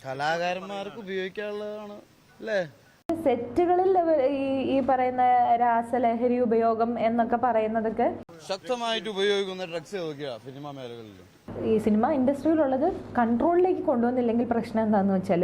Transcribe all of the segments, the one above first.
കലാകാരന്മാർക്ക് ഉപയോഗിക്കാനുള്ളതാണ് അല്ലേ? സെറ്റുകളിൽ ഈ പറയുന്ന രാസലഹരി ഉപയോഗം എന്നൊക്കെ പറയുന്നതൊക്കെ ശക്തമായിട്ട് ഉപയോഗിക്കുന്ന ഡ്രഗ്സ് ഏതൊക്കെയാ സിനിമാ മേഖലകളിൽ? ഈ സിനിമ ഇൻഡസ്ട്രിയിലുള്ളത് കൺട്രോളിലേക്ക് കൊണ്ടുവന്നില്ലെങ്കിൽ പ്രശ്നം എന്താന്ന് വെച്ചാൽ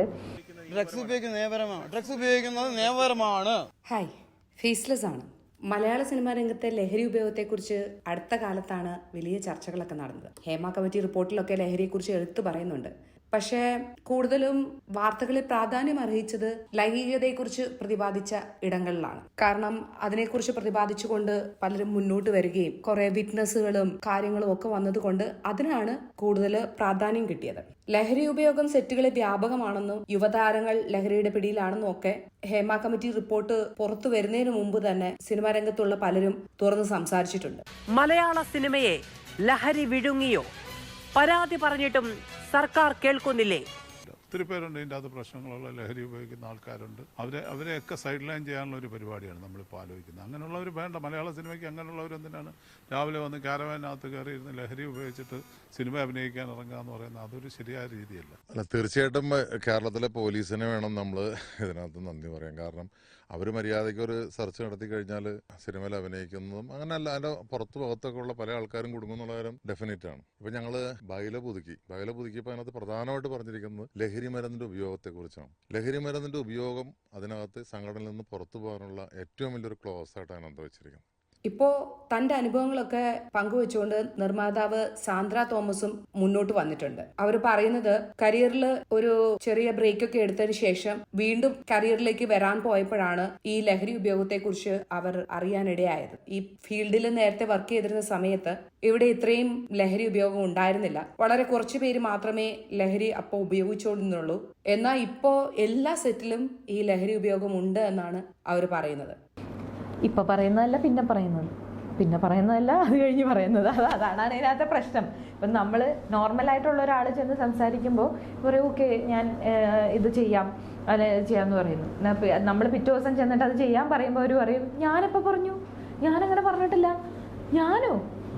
ഡ്രഗ്സ് ഉപയോഗിക്കുന്നത് നിയമപരമാണ്. ഹായ്, ഫേസ്ലെസ് ആണ്. മലയാള സിനിമാ രംഗത്തെ ലഹരി ഉപയോഗത്തെക്കുറിച്ച് അടുത്ത കാലത്താണ് വലിയ ചർച്ചകളൊക്കെ നടന്നത്. ഹേമ കമ്മിറ്റി റിപ്പോർട്ടിലൊക്കെ ലഹരിയെക്കുറിച്ച് എടുത്തു പറയുന്നുണ്ട്. പക്ഷേ കൂടുതലും വാർത്തകളിൽ പ്രാധാന്യം അർഹിച്ചത് ലൈംഗികതയെക്കുറിച്ച് പ്രതിപാദിച്ച ഇടങ്ങളിലാണ്. കാരണം അതിനെക്കുറിച്ച് പ്രതിപാദിച്ചുകൊണ്ട് പലരും മുന്നോട്ട് വരികയും കുറെ വിറ്റ്നസ്സുകളും കാര്യങ്ങളും ഒക്കെ വന്നതുകൊണ്ട് അതിനാണ് കൂടുതൽ പ്രാധാന്യം കിട്ടിയത്. ലഹരി ഉപയോഗം സെറ്റുകളിൽ വ്യാപകമാണെന്നും യുവതാരങ്ങൾ ലഹരിയുടെ പിടിയിലാണെന്നും ഒക്കെ ഹേമ കമ്മിറ്റി റിപ്പോർട്ട് പുറത്തു വരുന്നതിന് മുമ്പ് തന്നെ സിനിമാ രംഗത്തുള്ള പലരും തുറന്ന് സംസാരിച്ചിട്ടുണ്ട്. മലയാള സിനിമയെ ലഹരി വിഴുങ്ങിയോ? പരാതി പറഞ്ഞിട്ടും സർക്കാർ കേൾക്കുന്നില്ലേ? ഒത്തിരി പേരുണ്ട് ഇതിൻ്റെ അകത്ത് പ്രശ്നങ്ങളുള്ള ലഹരി ഉപയോഗിക്കുന്ന ആൾക്കാരുണ്ട്. അവരെയൊക്കെ സൈഡ് ലൈൻ ചെയ്യാനുള്ള ഒരു പരിപാടിയാണ് നമ്മളിപ്പോൾ ആലോചിക്കുന്നത്. അങ്ങനെയുള്ളവർ വേണ്ട. മലയാള സിനിമയ്ക്ക് അങ്ങനെയുള്ളവരെന്തിനാണ് രാവിലെ വന്ന് കാരവാനകത്ത് കയറി ഇരുന്ന് ലഹരി ഉപയോഗിച്ചിട്ട് സിനിമ അഭിനയിക്കാൻ ഇറങ്ങുക എന്ന് പറയുന്നത് അതൊരു ശരിയായ രീതിയല്ല. അല്ല, തീർച്ചയായിട്ടും കേരളത്തിലെ പോലീസിനെ വേണം നമ്മൾ ഇതിനകത്ത് നന്ദി പറയാൻ. കാരണം അവർ മര്യാദയ്ക്ക് ഒരു സെർച്ച് നടത്തി കഴിഞ്ഞാൽ സിനിമയിൽ അഭിനയിക്കുന്നതും അങ്ങനെയല്ല, അതിൻ്റെ പുറത്തൊക്കെ ഉള്ള പല ആൾക്കാരും കുടുങ്ങുന്നുള്ള കാര്യം ഡെഫിനറ്റ് ആണ്. ഇപ്പം ഞങ്ങൾ ബൈല പുതുക്കിയപ്പോൾ അതിനകത്ത് പ്രധാനമായിട്ട് പറഞ്ഞിരിക്കുന്നത് ലഹരി മരുന്നിൻ്റെ ഉപയോഗത്തെക്കുറിച്ചാണ്. ലഹരി മരുന്നിൻ്റെ ഉപയോഗം അതിനകത്ത് സംഘടനയിൽ നിന്ന് പുറത്തു പോകാനുള്ള ഏറ്റവും വലിയൊരു ക്ലോസ് ആയിട്ട് അതിനകത്ത് വെച്ചിരിക്കുന്നത്. ഇപ്പോ തന്റെ അനുഭവങ്ങളൊക്കെ പങ്കുവെച്ചുകൊണ്ട് നിർമ്മാതാവ് സാന്ദ്ര തോമസും മുന്നോട്ട് വന്നിട്ടുണ്ട്. അവർ പറയുന്നത് കരിയറിൽ ഒരു ചെറിയ ബ്രേക്കൊക്കെ എടുത്തതിന് ശേഷം വീണ്ടും കരിയറിലേക്ക് വരാൻ പോയപ്പോഴാണ് ഈ ലഹരി ഉപയോഗത്തെ കുറിച്ച് അവർ അറിയാനിടയായത്. ഈ ഫീൽഡിൽ നേരത്തെ വർക്ക് ചെയ്തിരുന്ന സമയത്ത് ഇവിടെ ഇത്രയും ലഹരി ഉപയോഗം ഉണ്ടായിരുന്നില്ല. വളരെ കുറച്ചു പേര് മാത്രമേ ലഹരി അപ്പോൾ ഉപയോഗിച്ചുകൊണ്ടിരുന്നുള്ളൂ. എന്നാൽ ഇപ്പോ എല്ലാ സെറ്റിലും ഈ ലഹരി ഉപയോഗം ഉണ്ട് എന്നാണ് അവർ പറയുന്നത്. ഇപ്പൊ പറയുന്നതല്ല പിന്നെ പറയുന്നതല്ല അത് കഴിഞ്ഞ് പറയുന്നത്. അതാണ് അതിനകത്തെ പ്രശ്നം. ഇപ്പം നമ്മൾ നോർമലായിട്ടുള്ള ഒരാൾ ചെന്ന് സംസാരിക്കുമ്പോൾ പറയും ഓക്കെ ഞാൻ ഇത് ചെയ്യാം അല്ലെ ചെയ്യാമെന്ന് പറയുന്നു. നമ്മൾ പിറ്റേ ദിവസം ചെന്നിട്ട് അത് ചെയ്യാൻ പറയുമ്പോൾ അവർ പറയും ഞാനെപ്പോൾ പറഞ്ഞു, ഞാനങ്ങനെ പറഞ്ഞിട്ടില്ല, ഞാനോ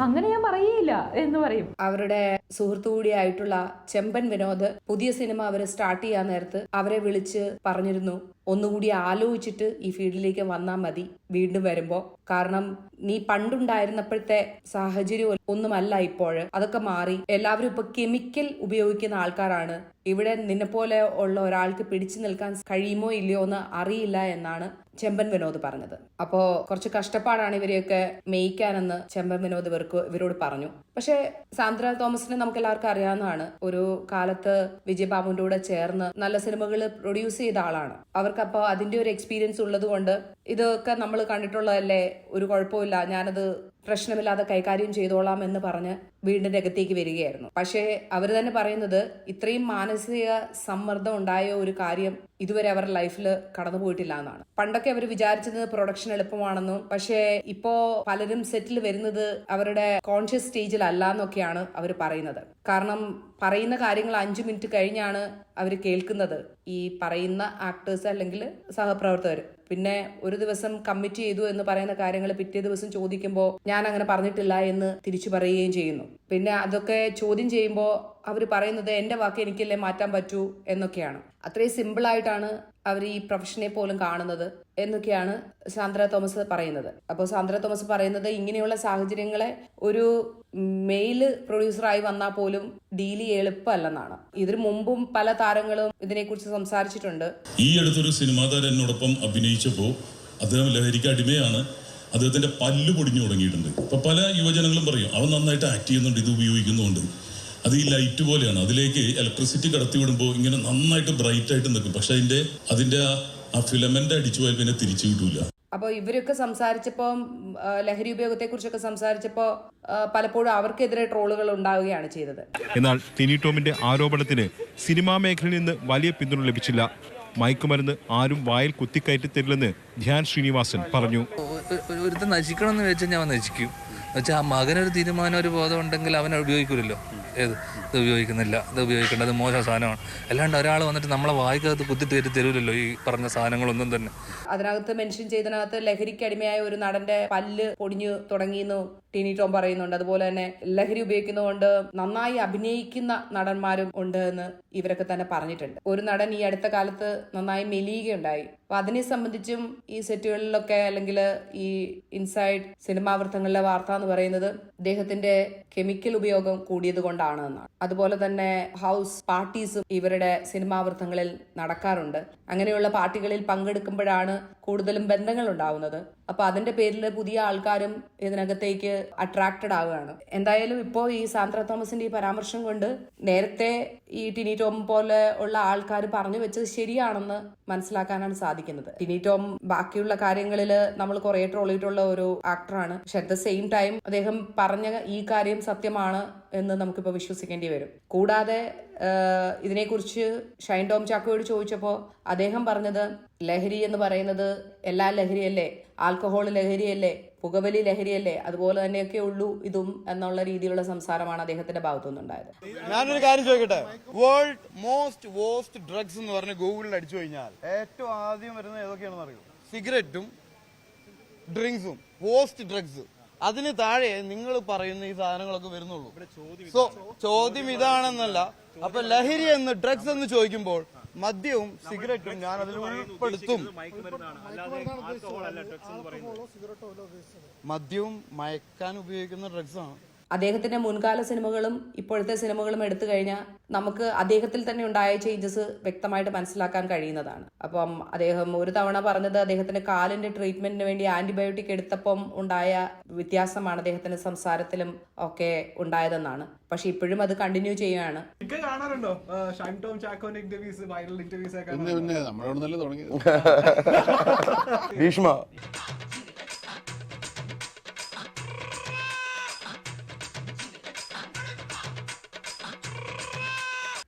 അങ്ങനെ ഞാൻ പറയേയില്ല എന്ന് പറയും. അവരുടെ സുഹൃത്തു കൂടിയായിട്ടുള്ള ചെമ്പൻ വിനോദ് പുതിയ സിനിമ അവർ സ്റ്റാർട്ട് ചെയ്യാൻ നേരത്ത് അവരെ വിളിച്ച് പറഞ്ഞിരുന്നു ഒന്നുകൂടി ആലോചിച്ചിട്ട് ഈ ഫീൽഡിലേക്ക് വന്നാൽ മതി വീണ്ടും വരുമ്പോ. കാരണം നീ പണ്ടുണ്ടായിരുന്നപ്പോഴത്തെ സാഹചര്യം ഒന്നുമല്ല ഇപ്പോൾ, അതൊക്കെ മാറി. എല്ലാവരും ഇപ്പൊ കെമിക്കൽ ഉപയോഗിക്കുന്ന ആൾക്കാരാണ്. ഇവിടെ നിന്നെ പോലെ ഉള്ള ഒരാൾക്ക് പിടിച്ചു നിൽക്കാൻ കഴിയുമോ ഇല്ലയോ എന്ന് അറിയില്ല എന്നാണ് ചെമ്പൻ വിനോദ് പറഞ്ഞത്. അപ്പോ കുറച്ച് കഷ്ടപ്പാടാണ് ഇവരെയൊക്കെ മേയ്ക്കാനെന്ന് ചെമ്പൻ വിനോദ് ഇവരോട് പറഞ്ഞു. പക്ഷെ സാന്ദ്ര തോമസിനെ നമുക്ക് എല്ലാവർക്കും അറിയാവുന്നതാണ്. ഒരു കാലത്ത് വിജയബാബുവിന്റെ കൂടെ ചേർന്ന് നല്ല സിനിമകൾ പ്രൊഡ്യൂസ് ചെയ്ത ആളാണ്. അവർക്കപ്പോ അതിന്റെ ഒരു എക്സ്പീരിയൻസ് ഉള്ളത് കൊണ്ട് ഇതൊക്കെ നമ്മൾ കണ്ടിട്ടുള്ളതല്ലേ, ഒരു കുഴപ്പമില്ല, ഞാനത് പ്രശ്നമില്ലാതെ കൈകാര്യം ചെയ്തോളാം എന്ന് പറഞ്ഞ് വീടിന്റെ രംഗത്തേക്ക് വരികയായിരുന്നു. പക്ഷേ അവർ തന്നെ പറയുന്നത് ഇത്രയും മാനസിക സമ്മർദ്ദം ഉണ്ടായ ഒരു കാര്യം ഇതുവരെ അവരുടെ ലൈഫിൽ കടന്നു പോയിട്ടില്ല എന്നാണ്. പണ്ടൊക്കെ അവർ വിചാരിച്ചത് പ്രൊഡക്ഷൻ എളുപ്പമാണെന്നും, പക്ഷേ ഇപ്പോ പലരും സെറ്റിൽ വരുന്നത് അവരുടെ കോൺഷ്യസ് സ്റ്റേജിലല്ല എന്നൊക്കെയാണ് അവർ പറയുന്നത്. കാരണം പറയുന്ന കാര്യങ്ങൾ 5 മിനിറ്റ് കഴിഞ്ഞാണ് അവർ കേൾക്കുന്നത്, ഈ പറയുന്ന ആക്ടേഴ്സ് അല്ലെങ്കിൽ സഹപ്രവർത്തകർ. പിന്നെ ഒരു ദിവസം കമ്മിറ്റ് ചെയ്തു എന്ന് പറയുന്ന കാര്യങ്ങൾ പിറ്റേ ദിവസം ചോദിക്കുമ്പോൾ ഞാൻ അങ്ങനെ പറഞ്ഞിട്ടില്ല എന്ന് തിരിച്ചു പറയുകയും ചെയ്യുന്നു. പിന്നെ അതൊക്കെ ചോദ്യം ചെയ്യുമ്പോൾ അവർ പറയുന്നത് എന്റെ വാക്ക് എനിക്കല്ലേ മാറ്റാൻ പറ്റൂ എന്നൊക്കെയാണ്. അത്രയും സിമ്പിൾ ആയിട്ടാണ് അവർ ഈ പ്രൊഫഷനെ പോലും കാണുന്നത് എന്നൊക്കെയാണ് സാന്ദ്ര തോമസ് പറയുന്നത്. അപ്പോൾ സാന്ദ്ര തോമസ് പറയുന്നത് ഇങ്ങനെയുള്ള സാഹചര്യങ്ങളെ ഒരു മെയില് പ്രൊഡ്യൂസറായി വന്നാൽ പോലും ഡീൽ എളുപ്പമല്ലെന്നാണ്. ഇതിനു മുമ്പും പല താരങ്ങളും ഇതിനെക്കുറിച്ച് സംസാരിച്ചിട്ടുണ്ട്. ഈ അടുത്തൊരു സിനിമാ താരം എന്നോടൊപ്പം അഭിനയിച്ചപ്പോൾ അദ്ദേഹം ലഹരിക്ക് അടിമയാണ്, അദ്ദേഹത്തിന്റെ പല്ല് പൊടിഞ്ഞു തുടങ്ങിയിട്ടുണ്ട്. ഇപ്പൊ പല യുവജനങ്ങളും പറയും അവൻ നന്നായിട്ട് ആക്ട് ചെയ്യുന്നുണ്ട്, ഇത് ഉപയോഗിക്കുന്നുണ്ട്. അത് ഈ ലൈറ്റ് പോലെയാണ്, അതിലേക്ക് ഇലക്ട്രിസിറ്റി കടത്തി വിടുമ്പോൾ ഇങ്ങനെ നന്നായിട്ട് ബ്രൈറ്റ് ആയിട്ട് നിൽക്കും. പക്ഷെ അതിന്റെ ആ ഫിലമെന്റ് അടിച്ചു പോയാൽ പിന്നെ തിരിച്ചു കിട്ടൂല. അപ്പോൾ ഇവരൊക്കെ സംസാരിച്ചപ്പോൾ ലഹരി ഉപയോഗത്തെ കുറിച്ചൊക്കെ സംസാരിച്ചപ്പോൾ പലപ്പോഴും അവർക്കെതിരെ ട്രോളുകൾ ഉണ്ടാവുകയാണ് ചെയ്തത്. എന്നാൽ ടിനി ടോമിന്റെ ആരോപണത്തിന് സിനിമാ മേഖലയിൽ നിന്ന് വലിയ പിന്തുണ ലഭിച്ചില്ല. മയക്കുമരുന്ന് ആരും വായിൽ കുത്തിക്കയറ്റി തരില്ലെന്ന് ധ്യാൻ ശ്രീനിവാസൻ പറഞ്ഞു. ഒരു നശിക്കണമെന്ന് വെച്ചാൽ ഞാൻ നശിക്കും, വെച്ചാൽ ആ മകനൊരു തീരുമാനം, ഒരു ബോധം ഉണ്ടെങ്കിൽ അവൻ ഉപയോഗിക്കില്ലല്ലോ. ഇത് ഉപയോഗിക്കുന്നില്ല, ഇത് ഉപയോഗിക്കേണ്ടത് മോശം സാധനമാണ്. അല്ലാണ്ട് ഒരാൾ വന്നിട്ട് നമ്മളെ വായിക്കകത്ത് കുത്തിത്തേറ്റി തരൂലല്ലോ ഈ പറഞ്ഞ സാധനങ്ങളൊന്നും തന്നെ. അതിനകത്ത് മെൻഷൻ ചെയ്തതിനകത്ത് ലഹരിക്ക് അടിമയായ ഒരു നടന്റെ പല്ല് പൊടിഞ്ഞു തുടങ്ങിയെന്ന് ടിനി ടോം പറയുന്നുണ്ട്. അതുപോലെ തന്നെ ലഹരി ഉപയോഗിക്കുന്നതുകൊണ്ട് നന്നായി അഭിനയിക്കുന്ന നടന്മാരും ഉണ്ട് എന്ന് ഇവരൊക്കെ തന്നെ പറഞ്ഞിട്ടുണ്ട്. ഒരു നടൻ ഈ അടുത്ത കാലത്ത് നന്നായി മെലിയുകയുണ്ടായി. അപ്പൊ അതിനെ സംബന്ധിച്ചും ഈ സെറ്റുകളിലൊക്കെ അല്ലെങ്കിൽ ഈ ഇൻസൈഡ് സിനിമാ വൃത്തങ്ങളിലെ വാർത്ത എന്ന് പറയുന്നത് അദ്ദേഹത്തിന്റെ കെമിക്കൽ ഉപയോഗം കൂടിയത് കൊണ്ടാണ് എന്നാണ്. അതുപോലെ തന്നെ ഹൗസ് പാർട്ടീസും ഇവരുടെ സിനിമാ വൃത്തങ്ങളിൽ നടക്കാറുണ്ട്. അങ്ങനെയുള്ള പാർട്ടികളിൽ പങ്കെടുക്കുമ്പോഴാണ് കൂടുതലും ബന്ധങ്ങൾ ഉണ്ടാവുന്നത്. അപ്പൊ അതിന്റെ പേരിൽ പുതിയ ആൾക്കാരും ഇതിനകത്തേക്ക് അട്രാക്റ്റഡ് ആവുകയാണ്. എന്തായാലും ഇപ്പോൾ ഈ സാന്ദ്ര തോമസിന്റെ ഈ പരാമർശം കൊണ്ട് നേരത്തെ ഈ ടിനി ടോം പോലെ ഉള്ള ആൾക്കാർ പറഞ്ഞു വെച്ചത് ശരിയാണെന്ന് മനസ്സിലാക്കാനാണ് സാധിക്കുന്നത്. ടിനി ടോം ബാക്കിയുള്ള കാര്യങ്ങളിൽ നമ്മൾ കുറെ ട്രോളിയിട്ടുള്ള ഒരു ആക്ടറാണ്. പക്ഷെ അറ്റ് ദ സെയിം ടൈം അദ്ദേഹം പറഞ്ഞ ഈ കാര്യം സത്യമാണ് എന്ന് നമുക്കിപ്പോൾ വിശ്വസിക്കേണ്ടി വരും. കൂടാതെ ഇതിനെക്കുറിച്ച് ഷൈൻ ടോം ചാക്കോയോട് ചോദിച്ചപ്പോൾ അദ്ദേഹം പറഞ്ഞത് ലഹരി എന്ന് പറയുന്നത് എല്ലാ ലഹരിയല്ലേ, ആൽക്കഹോൾ ലഹരിയല്ലേ, പുകവലി ലഹരിയല്ലേ, അതുപോലെ തന്നെയൊക്കെ ഉള്ളൂ ഇതും എന്നുള്ള രീതിയിലുള്ള സംസാരമാണ് അദ്ദേഹത്തിന്റെ ഭാഗത്തുനിന്നുണ്ടായത്. ഞാനൊരു കാര്യം ചോദിക്കട്ടെ, വേൾഡ് മോസ്റ്റ് വേസ്റ്റ് ഡ്രഗ്സ് എന്ന് പറഞ്ഞ് ഗൂഗിളിൽ അടിച്ചു കഴിഞ്ഞാൽ ഏറ്റവും ആദ്യം വരുന്നത് ഏതൊക്കെയാണെന്ന് അറിയോ? സിഗരറ്റും ഡ്രിങ്ക്സും, വേസ്റ്റ് ഡ്രഗ്സ്. അതിന് താഴെ നിങ്ങൾ പറയുന്ന ഈ സാധനങ്ങളൊക്കെ വരുന്നുള്ളൂ. സോ ചോദ്യം ഇതാണെന്നല്ല. അപ്പൊ ലഹരി എന്ന് ഡ്രഗ്സ് എന്ന് ചോദിക്കുമ്പോൾ മദ്യവും സിഗരറ്റും ഞാൻ അതിൽ ഉൾപ്പെടുത്തും. മദ്യവും മയക്കാൻ ഉപയോഗിക്കുന്ന ഡ്രഗ്സ് ആണ്. അദ്ദേഹത്തിന്റെ മുൻകാല സിനിമകളും ഇപ്പോഴത്തെ സിനിമകളും എടുത്തു കഴിഞ്ഞാൽ നമുക്ക് അദ്ദേഹത്തിൽ തന്നെ ഉണ്ടായ ചേഞ്ചസ് വ്യക്തമായിട്ട് മനസ്സിലാക്കാൻ കഴിയുന്നതാണ്. അപ്പം അദ്ദേഹം ഒരു തവണ പറഞ്ഞത് അദ്ദേഹത്തിന്റെ കാലിന്റെ ട്രീറ്റ്മെന്റിന് വേണ്ടി ആന്റിബയോട്ടിക് എടുത്തപ്പം ഉണ്ടായ വ്യത്യാസമാണ് അദ്ദേഹത്തിന്റെ സംസാരത്തിലും ഒക്കെ ഉണ്ടായതെന്നാണ്. പക്ഷെ ഇപ്പോഴും അത് കണ്ടിന്യൂ ചെയ്യുകയാണ്. കാണാറുണ്ടോ ഷൈൻ ടോം ചാക്കോന്റെ ഇന്റർവ്യൂസ്, വൈറൽ ഇന്റർവ്യൂസ് ഒക്കെ? നമ്മളോട് നല്ല തുടങ്ങിയത് ഭീഷ്മ.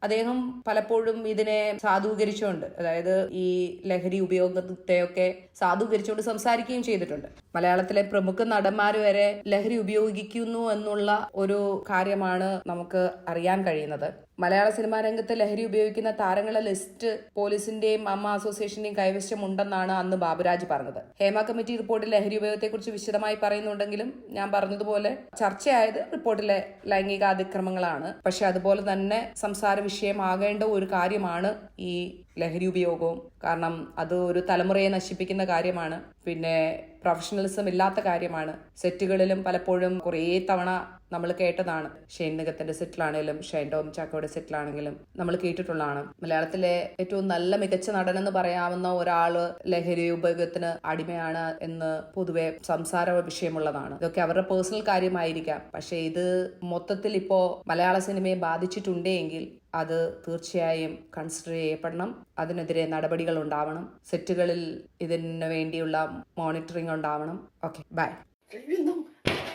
അദ്ദേഹം പലപ്പോഴും ഇതിനെ സാധൂകരിച്ചുകൊണ്ട്, അതായത് ഈ ലഹരി ഉപയോഗത്തെയൊക്കെ സാധൂകരിച്ചുകൊണ്ട് സംസാരിക്കുകയും ചെയ്തിട്ടുണ്ട്. മലയാളത്തിലെ പ്രമുഖ നടന്മാർ വരെ ലഹരി ഉപയോഗിക്കുന്നു എന്നുള്ള ഒരു കാര്യമാണ് നമുക്ക് അറിയാൻ കഴിയുന്നത്. മലയാള സിനിമാ രംഗത്ത് ലഹരി ഉപയോഗിക്കുന്ന താരങ്ങളുടെ ലിസ്റ്റ് പോലീസിന്റെയും അമ്മ അസോസിയേഷന്റെയും കൈവശമുണ്ടെന്നാണ് അന്ന് ബാബുരാജ് പറഞ്ഞത്. ഹേമ കമ്മിറ്റി റിപ്പോർട്ടിൽ ലഹരി ഉപയോഗത്തെക്കുറിച്ച് വിശദമായി പറയുന്നുണ്ടെങ്കിലും ഞാൻ പറഞ്ഞതുപോലെ ചർച്ചയായത് റിപ്പോർട്ടിലെ ലൈംഗിക അതിക്രമങ്ങളാണ്. പക്ഷെ അതുപോലെ തന്നെ സംസാര വിഷയമാകേണ്ട ഒരു കാര്യമാണ് ഈ ലഹരി ഉപയോഗവും. കാരണം അത് ഒരു തലമുറയെ നശിപ്പിക്കുന്ന കാര്യമാണ്. പിന്നെ പ്രൊഫഷണലിസം ഇല്ലാത്ത കാര്യമാണ്. സെറ്റുകളിലും പലപ്പോഴും കുറേ തവണ നമ്മൾ കേട്ടതാണ്. ഷെയ്ൻ നിഗത്തിന്റെ സെറ്റിലാണെങ്കിലും ഷൈൻ ടോം ചാക്കോയുടെ സെറ്റിലാണെങ്കിലും നമ്മൾ കേട്ടിട്ടുള്ളതാണ്. മലയാളത്തിലെ ഏറ്റവും നല്ല മികച്ച നടനെന്ന് പറയാവുന്ന ഒരാള് ലഹരി ഉപയോഗത്തിന് അടിമയാണ് എന്ന് പൊതുവെ സംസാര വിഷയമുള്ളതാണ്. ഇതൊക്കെ അവരുടെ പേഴ്സണൽ കാര്യമായിരിക്കാം. പക്ഷെ ഇത് മൊത്തത്തിൽ ഇപ്പോ മലയാള സിനിമയെ ബാധിച്ചിട്ടുണ്ടെങ്കിൽ അത് തീർച്ചയായും കൺസിഡർ ചെയ്യപ്പെടണം. അതിനെതിരെ നടപടികൾ ഉണ്ടാവണം. സെറ്റുകളിൽ ഇതിന് വേണ്ടിയുള്ള മോണിറ്ററിംഗ് ഉണ്ടാവണം. ഓക്കെ, ബൈ.运动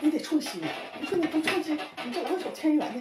你得出席，你说你不出席，你这老手牵缘的。